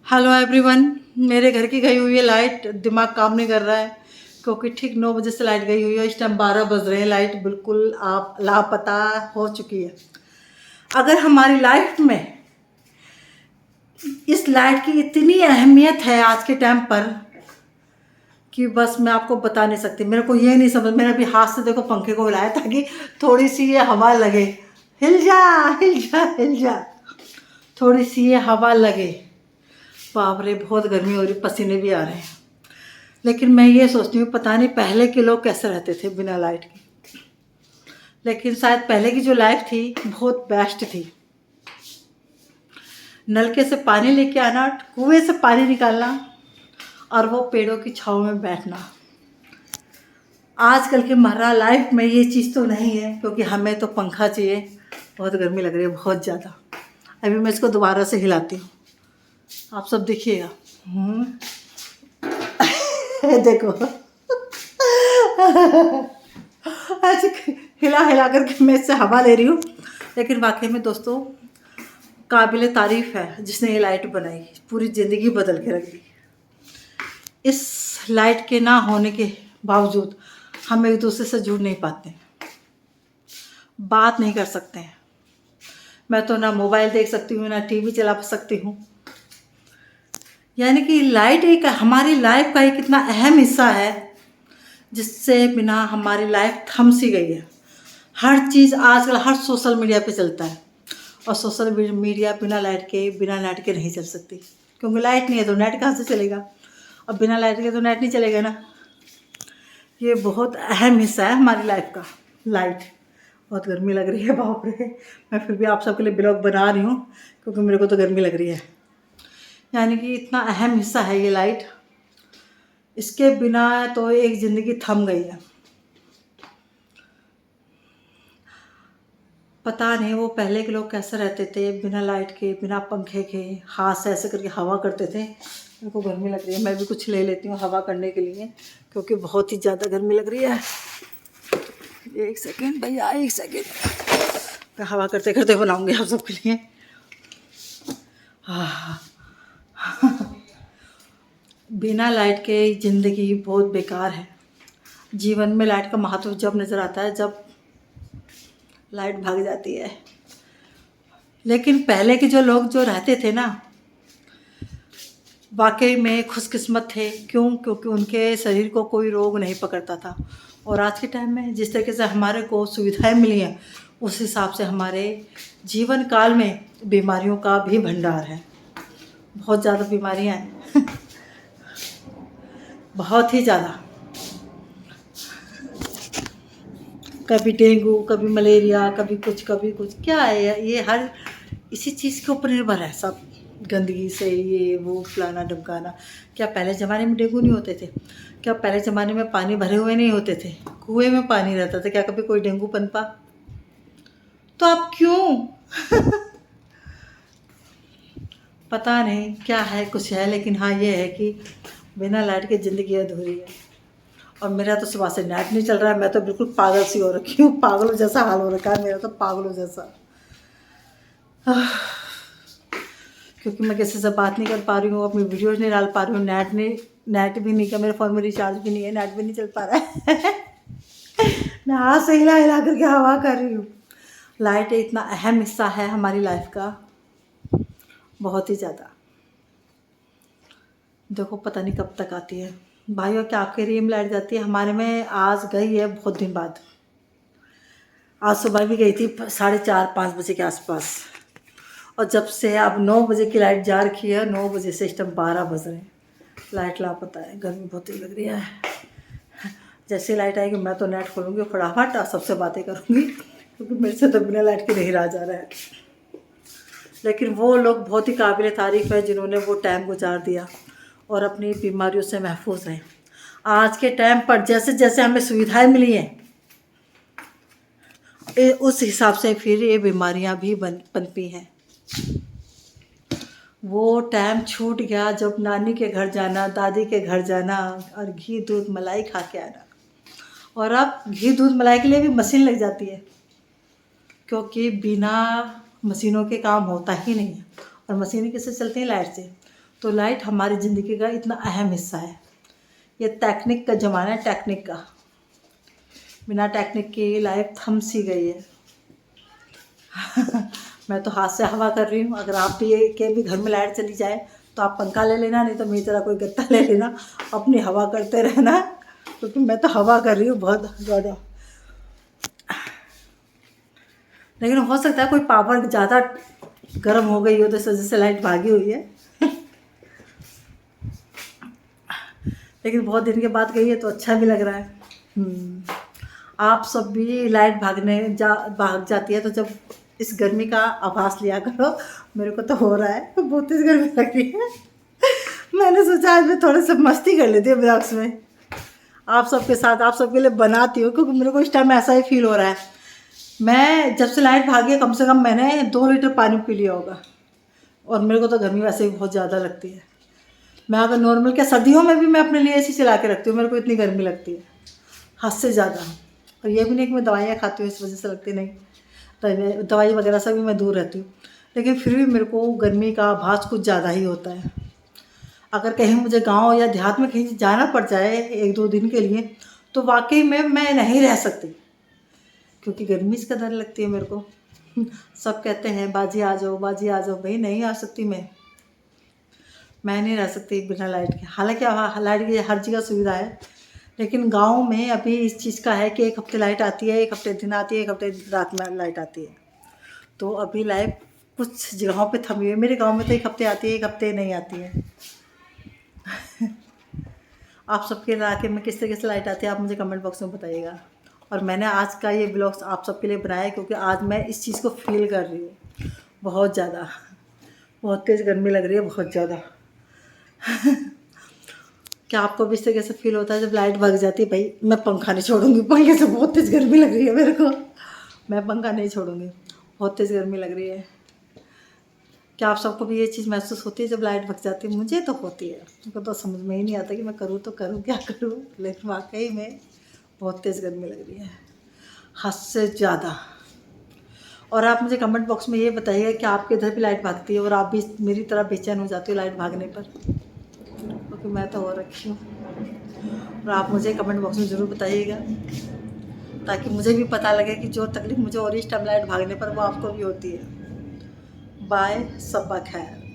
Hello everyone. मेरे घर की गई हुई है लाइट, दिमाग काम नहीं कर रहा है क्योंकि ठीक 9 बजे से लाइट गई हुई है। इस टाइम 12 बज रहे हैं, लाइट बिल्कुल आप लापता हो चुकी है। अगर हमारी लाइफ में इस लाइट की इतनी अहमियत है आज के टाइम पर कि बस मैं आपको बता नहीं सकती। मेरे को ये नहीं समझ, मैंने अभी हाथ से देखो पंखे को हिलाया ताकि थोड़ी सी ये हवा लगे। हिल जा हिल जा हिल जा, थोड़ी सी ये हवा लगे। बाप रे, बहुत गर्मी हो रही, पसीने भी आ रहे हैं। लेकिन मैं ये सोचती हूँ पता नहीं पहले के लोग कैसे रहते थे बिना लाइट के। लेकिन शायद पहले की जो लाइफ थी बहुत बेस्ट थी। नलके से पानी लेके आना, कुएं से पानी निकालना और वो पेड़ों की छांव में बैठना। आजकल के मर्रा लाइफ में ये चीज़ तो नहीं है क्योंकि हमें तो पंखा चाहिए। बहुत गर्मी लग रही है, बहुत ज़्यादा। अभी मैं इसको दोबारा से हिलाती हूँ, आप सब देखिएगा। देखो ऐसे हिला हिला करके मैं इससे हवा ले रही हूँ। लेकिन वाकई में दोस्तों काबिल तारीफ़ है जिसने ये लाइट बनाई, पूरी ज़िंदगी बदल के रख दी। इस लाइट के ना होने के बावजूद हम एक दूसरे से जुड़ नहीं पाते, बात नहीं कर सकते हैं। मैं तो ना मोबाइल देख सकती हूँ ना टीवी चला सकती हूँ। यानी कि लाइट एक हमारी लाइफ का एक इतना अहम हिस्सा है जिससे बिना हमारी लाइफ थम सी गई है। हर चीज़ आजकल हर सोशल मीडिया पे चलता है और सोशल मीडिया बिना नेट के नहीं चल सकती क्योंकि लाइट नहीं है तो नेट कहाँ से चलेगा, और बिना लाइट के तो नेट नहीं चलेगा ना। ये बहुत अहम हिस्सा है हमारी लाइफ का, लाइट। बहुत गर्मी लग रही है, बाप रे। मैं फिर भी आप सबके लिए ब्लॉग बना रही हूँ क्योंकि मेरे को तो गर्मी लग रही है। यानी कि इतना अहम हिस्सा है ये लाइट, इसके बिना तो एक ज़िंदगी थम गई है। पता नहीं वो पहले के लोग कैसे रहते थे बिना लाइट के, बिना पंखे के, हाथ से ऐसे करके हवा करते थे। मेरे को गर्मी लग रही है, मैं भी कुछ ले लेती हूँ हवा करने के लिए क्योंकि बहुत ही ज़्यादा गर्मी लग रही है। एक सेकेंड भैया, एक सेकेंड। मैं हवा करते करते बनाऊँगी आप सबके लिए। हाँ, बिना लाइट के ज़िंदगी बहुत बेकार है। जीवन में लाइट का महत्व जब नज़र आता है जब लाइट भाग जाती है। लेकिन पहले के जो लोग जो रहते थे ना, वाकई में खुशकिस्मत थे। क्यों? क्योंकि उनके शरीर को कोई रोग नहीं पकड़ता था। और आज के टाइम में जिस तरीके से हमारे को सुविधाएं मिली हैं उस हिसाब से हमारे जीवन काल में बीमारियों का भी भंडार है। बहुत ज़्यादा बीमारियां हैं बहुत ही ज़्यादा। कभी डेंगू, कभी मलेरिया, कभी कुछ क्या है ये हर इसी चीज़ के ऊपर निर्भर है सब। गंदगी से ये वो फलाना ढमकाना। क्या पहले ज़माने में डेंगू नहीं होते थे? क्या पहले ज़माने में पानी भरे हुए नहीं होते थे? कुएं में पानी रहता था, क्या कभी कोई डेंगू पनपा? तो आप क्यों पता नहीं क्या है, कुछ है। लेकिन हाँ ये है कि बिना लाइट के ज़िंदगी अधूरी है। और मेरा तो सुबह से नेट नहीं चल रहा है, मैं तो बिल्कुल पागल सी हो रखी हूँ। पागलों जैसा हाल हो रखा है मेरा तो, पागलों जैसा। क्योंकि मैं किसी से बात नहीं कर पा रही हूँ, अपनी वीडियोज़ नहीं डाल पा रही हूँ। नेट भी नहीं, क्या मेरे फ़ोन में रिचार्ज भी नहीं है, नेट भी नहीं चल पा रहा है। मैं हाथ से हिला हिला करके हवा कर रही हूँ। लाइट इतना अहम हिस्सा है हमारी लाइफ का, बहुत ही ज़्यादा। देखो पता नहीं कब तक आती है भाइयों। क्या आपके एरिया में लाइट जाती है? हमारे में आज गई है बहुत दिन बाद। आज सुबह भी गई थी 4:30-5 बजे के आसपास। और जब से अब 9 बजे की लाइट जा रखी है, 9 बजे से इस टाइम 12 बज रहे हैं, लाइट लापता है। गर्मी बहुत ही लग रही है। जैसे लाइट आएगी मैं तो नेट खोलूँगी फटाफट और सबसे बातें करूँगी क्योंकि मेरे से तो बिना लाइट के नहीं रहा जा रहा है। लेकिन वो लोग बहुत ही काबिल तारीफ़ है जिन्होंने वो टाइम गुजार दिया और अपनी बीमारियों से महफूज रहे। आज के टाइम पर जैसे जैसे हमें सुविधाएं मिली हैं उस हिसाब से फिर ये बीमारियां भी पनपी हैं। वो टाइम छूट गया जब नानी के घर जाना, दादी के घर जाना और घी दूध मलाई खा के आना। और अब घी दूध मलाई के लिए भी मशीन लग जाती है क्योंकि बिना मशीनों के काम होता ही नहीं है। और मशीनें किससे चलती हैं? लाइट से। तो लाइट हमारी ज़िंदगी का इतना अहम हिस्सा है। ये टेक्निक का ज़माना है, टेक्निक का। बिना टेक्निक की लाइफ थम सी गई है। मैं तो हाथ से हवा कर रही हूँ। अगर आप भी के भी घर में लाइट चली जाए तो आप पंखा ले लेना, नहीं तो मेरी तरह कोई गत्ता ले लेना, अपनी हवा करते रहना, क्योंकि मैं तो हवा कर रही हूँ बहुत ज़्यादा। लेकिन हो सकता है कोई पावर ज़्यादा गर्म हो गई हो तो इस वजह से लाइट भागी हुई है। लेकिन बहुत दिन के बाद गई है तो अच्छा भी लग रहा है। आप सब भी लाइट भाग जाती है तो जब इस गर्मी का आभास लिया करो। मेरे को तो हो रहा है, बहुत तेज गर्मी लग रही है। मैंने सोचा आज मैं थोड़े से मस्ती कर लेती हूँ ब्लॉग्स में, आप सबके साथ, आप सबके लिए बनाती हूँ, क्योंकि मेरे को इस टाइम ऐसा ही फील हो रहा है। मैं जब से लाइट भागी है कम से कम मैंने 2 लीटर पानी पी लिया होगा। और मेरे को तो गर्मी वैसे ही बहुत ज़्यादा लगती है। मैं अगर नॉर्मल क्या सर्दियों में भी मैं अपने लिए एसी चला के रखती हूँ, मेरे को इतनी गर्मी लगती है हद से ज़्यादा। और ये भी नहीं कि मैं दवाइयाँ खाती हूँ इस वजह से लगती नहीं, तो दवाई वगैरह से भी मैं दूर रहती हूँ, लेकिन फिर भी मेरे को गर्मी का आभास कुछ ज़्यादा ही होता है। अगर कहीं मुझे गांव या देहात में कहीं जाना पड़ जाए 1-2 दिन के लिए तो वाकई में मैं नहीं रह सकती, क्योंकि गर्मी इसका डर लगती है मेरे को। सब कहते हैं बाजी आ जाओ, बाजी आ जाओ, भाई नहीं आ सकती मैं नहीं रह सकती बिना लाइट के। हालांकि लाइट की हर जगह सुविधा है, लेकिन गांव में अभी इस चीज़ का है कि 1 हफ्ते लाइट आती है, 1 हफ्ते दिन आती है, 1 हफ्ते रात में लाइट आती है। तो अभी लाइट कुछ जगहों पे थमी हुई है। मेरे गांव में तो 1 हफ्ते आती है, 1 हफ्ते नहीं आती है। आप सबके इलाके में किस तरीके से लाइट आती है आप मुझे कमेंट बॉक्स में बताइएगा। और मैंने आज का ये ब्लॉग्स आप सबके लिए बनाया है क्योंकि आज मैं इस चीज़ को फील कर रही हूँ बहुत ज़्यादा। बहुत तेज़ गर्मी लग रही है, बहुत ज़्यादा। क्या आपको भी इस तरीके से फील होता है जब लाइट भाग जाती है? भाई मैं पंखा नहीं छोड़ूंगी, पंखे से बहुत तेज़ गर्मी लग रही है मेरे को। मैं पंखा नहीं छोड़ूंगी, बहुत तेज़ गर्मी लग रही है। क्या आप सबको भी ये चीज़ महसूस होती है जब लाइट भाग जाती है? मुझे तो होती है। मुझको तो समझ में ही नहीं आता कि मैं करूँ तो करूँ क्या करूँ, लेकिन वाकई में बहुत तेज़ गर्मी लग रही है हद से ज़्यादा। और आप मुझे कमेंट बॉक्स में ये बताइएगा कि आपके इधर भी लाइट भागती है और आप भी मेरी तरह बेचैन हो जाती हो लाइट भागने पर, क्योंकि मैं तो हो रखी हूँ। और आप मुझे कमेंट बॉक्स में ज़रूर बताइएगा ताकि मुझे भी पता लगे कि जो तकलीफ़ मुझे हो रही है इस टाइम लाइट भागने पर वो आपको भी होती है। बाय, सब्बा खैर।